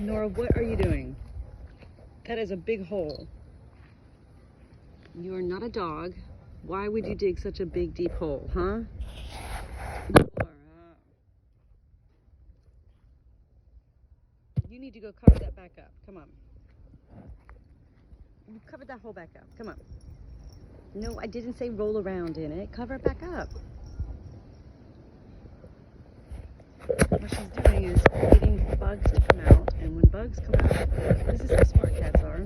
Nora, what are you doing? That is a big hole. You are not a dog. Why would you dig such a big, deep hole, huh? Nora. You need to go cover that back up. Come on. You covered that hole back up. Come on. No, I didn't say roll around in it. Cover it back up. What she's doing is getting bugs to come out, and when bugs come out, this is how smart cats are.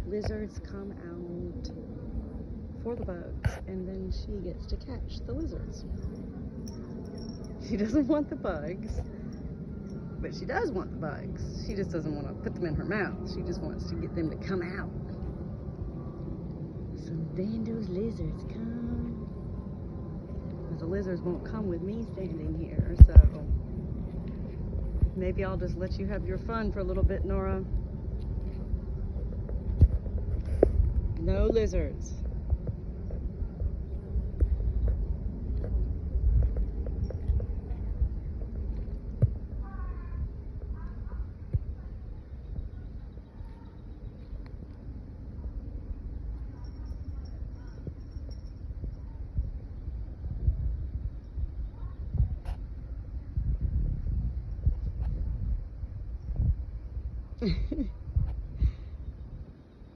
Lizards come out for the bugs, and then she gets to catch the lizards. She doesn't want the bugs, but she does want the bugs. She just doesn't want to put them in her mouth. She just wants to get them to come out. So then those lizards come. But the lizards won't come with me standing here, so maybe I'll just let you have your fun for a little bit, Nora. No lizards.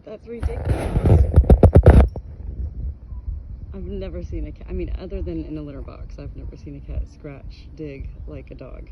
That's ridiculous. I've never seen a cat, I mean, other than in a litter box, I've never seen a cat scratch, dig like a dog.